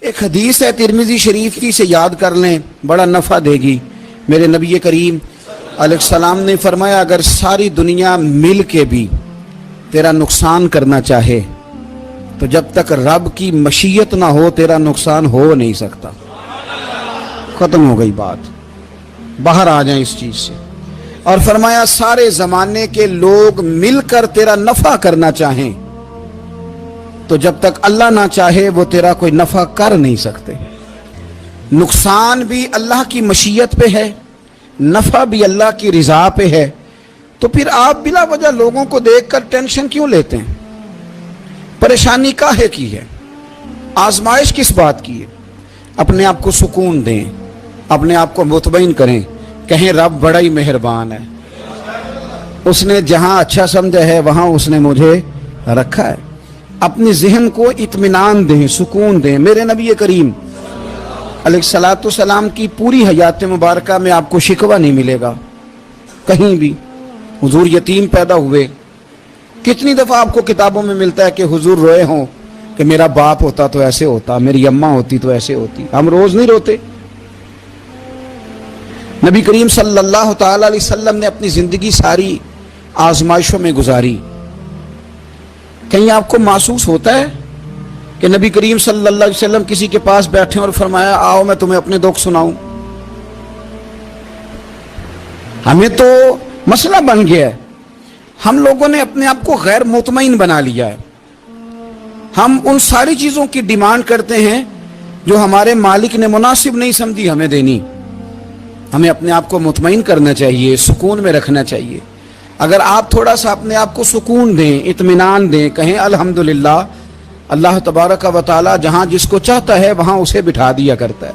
ایک حدیث ہے ترمذی شریف کی، سے یاد کر لیں، بڑا نفع دے گی۔ میرے نبی کریم علیہ السلام نے فرمایا اگر ساری دنیا مل کے بھی تیرا نقصان کرنا چاہے تو جب تک رب کی مشیت نہ ہو تیرا نقصان ہو نہیں سکتا۔ ختم ہو گئی بات، باہر آ جائیں اس چیز سے۔ اور فرمایا سارے زمانے کے لوگ مل کر تیرا نفع کرنا چاہیں تو جب تک اللہ نہ چاہے وہ تیرا کوئی نفع کر نہیں سکتے۔ نقصان بھی اللہ کی مشیت پہ ہے، نفع بھی اللہ کی رضا پہ ہے، تو پھر آپ بلا وجہ لوگوں کو دیکھ کر ٹینشن کیوں لیتے ہیں؟ پریشانی کاہے کی ہے؟ آزمائش کس بات کی ہے؟ اپنے آپ کو سکون دیں، اپنے آپ کو مطمئن کریں، کہیں رب بڑا ہی مہربان ہے، اس نے جہاں اچھا سمجھا ہے وہاں اس نے مجھے رکھا ہے۔ اپنے ذہن کو اطمینان دیں، سکون دیں۔ میرے نبی کریم علیہ السلام کی پوری حیات مبارکہ میں آپ کو شکوہ نہیں ملے گا کہیں بھی۔ حضور یتیم پیدا ہوئے، کتنی دفعہ آپ کو کتابوں میں ملتا ہے کہ حضور روئے ہوں کہ میرا باپ ہوتا تو ایسے ہوتا، میری اماں ہوتی تو ایسے ہوتی۔ ہم روز نہیں روتے؟ نبی کریم صلی اللہ تعالی علیہ وسلم نے اپنی زندگی ساری آزمائشوں میں گزاری۔ کہیں آپ کو محسوس ہوتا ہے کہ نبی کریم صلی اللہ علیہ وسلم کسی کے پاس بیٹھے اور فرمایا آؤ میں تمہیں اپنے دکھ سناؤں؟ ہمیں تو مسئلہ بن گیا ہے، ہم لوگوں نے اپنے آپ کو غیر مطمئن بنا لیا ہے۔ ہم ان ساری چیزوں کی ڈیمانڈ کرتے ہیں جو ہمارے مالک نے مناسب نہیں سمجھی ہمیں دینی۔ ہمیں اپنے آپ کو مطمئن کرنا چاہیے، سکون میں رکھنا چاہیے۔ اگر آپ تھوڑا سا اپنے آپ کو سکون دیں، اطمینان دیں، کہیں الحمدللہ، اللہ تبارک و تعالی جہاں جس کو چاہتا ہے وہاں اسے بٹھا دیا کرتا ہے۔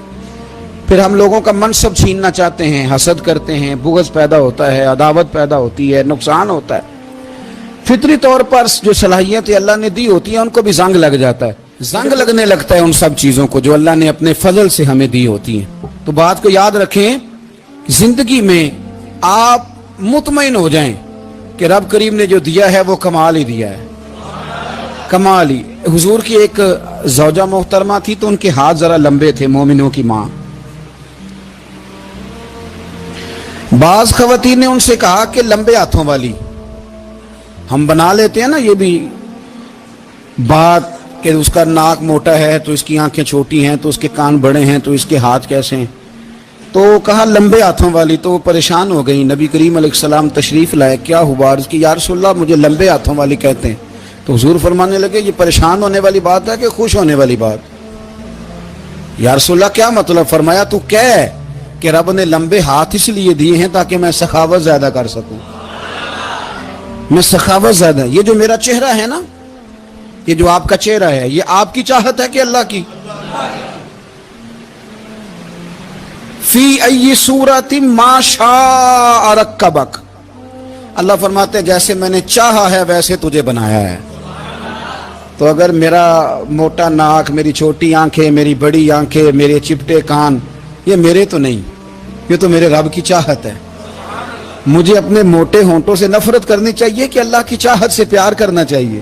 پھر ہم لوگوں کا منصب چھیننا چاہتے ہیں، حسد کرتے ہیں، بغض پیدا ہوتا ہے، عداوت پیدا ہوتی ہے، نقصان ہوتا ہے۔ فطری طور پر جو صلاحیتیں اللہ نے دی ہوتی ہیں ان کو بھی زنگ لگ جاتا ہے، زنگ لگنے لگتا ہے ان سب چیزوں کو جو اللہ نے اپنے فضل سے ہمیں دی ہوتی ہیں۔ تو بات کو یاد رکھیں، زندگی میں آپ مطمئن ہو جائیں کہ رب کریم نے جو دیا ہے وہ کمال ہی دیا ہے، کمال ہی۔ حضور کی ایک زوجہ محترمہ تھی تو ان کے ہاتھ ذرا لمبے تھے، مومنوں کی ماں۔ بعض خواتین نے ان سے کہا کہ لمبے ہاتھوں والی، ہم بنا لیتے ہیں نا یہ بھی بات کہ اس کا ناک موٹا ہے تو اس کی آنکھیں چھوٹی ہیں، تو اس کے کان بڑے ہیں تو اس کے ہاتھ کیسے ہیں، تو کہا لمبے ہاتھوں والی۔ تو وہ پریشان ہو گئی، نبی کریم علیہ السلام تشریف لائے، کیا ہوا؟ عرض کی یا رسول اللہ مجھے لمبے ہاتھوں والی کہتے ہیں۔ تو حضور فرمانے لگے یہ پریشان ہونے والی بات ہے کہ خوش ہونے والی بات؟ یا رسول اللہ کیا مطلب؟ فرمایا تو کہہ کہ رب نے لمبے ہاتھ اس لیے دیے ہیں تاکہ میں سخاوت زیادہ کر سکوں، میں سخاوت زیادہ۔ یہ جو میرا چہرہ ہے نا، یہ جو آپ کا چہرہ ہے، یہ آپ کی چاہت ہے کہ اللہ کی؟ فی ای صورت ما شاء رکبک، اللہ فرماتے ہیں جیسے میں نے چاہا ہے ویسے تجھے بنایا ہے۔ تو اگر میرا موٹا ناک، میری چھوٹی آنکھیں، میری بڑی آنکھیں، میرے چپٹے کان، یہ میرے تو نہیں، یہ تو میرے رب کی چاہت ہے۔ مجھے اپنے موٹے ہونٹوں سے نفرت کرنی چاہیے کہ اللہ کی چاہت سے پیار کرنا چاہیے؟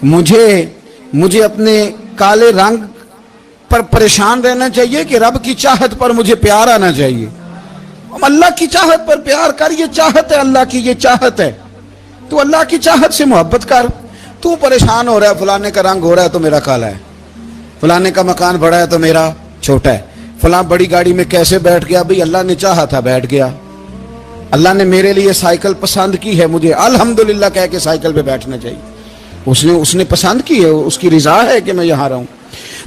مجھے اپنے کالے رنگ پر پریشان رہنا چاہیے کہ رب کی چاہت پر مجھے پیار آنا چاہیے؟ اللہ کی چاہت پر پیار کر، یہ چاہت ہے اللہ کی، یہ چاہت ہے۔ تو اللہ کی چاہت سے محبت کر۔ تو پریشان ہو رہا ہے فلانے کا رنگ ہو رہا ہے تو میرا کالا ہے، فلانے کا مکان بڑا ہے تو میرا چھوٹا ہے، فلاں بڑی گاڑی میں کیسے بیٹھ گیا؟ بھئی اللہ نے چاہا تھا بیٹھ گیا، اللہ نے میرے لیے سائیکل پسند کی ہے، مجھے الحمدللہ کہہ کے سائیکل پہ بیٹھنا چاہیے، اس نے پسند کی ہے، اس کی رضا ہے کہ میں یہاں رہوں۔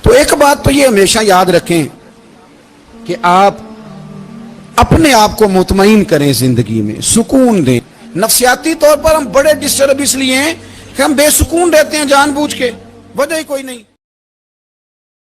تو ایک بات تو یہ ہمیشہ یاد رکھیں کہ آپ اپنے آپ کو مطمئن کریں، زندگی میں سکون دیں۔ نفسیاتی طور پر ہم بڑے ڈسٹرب اس لیے ہیں کہ ہم بے سکون رہتے ہیں جان بوجھ کے، وجہ ہی کوئی نہیں۔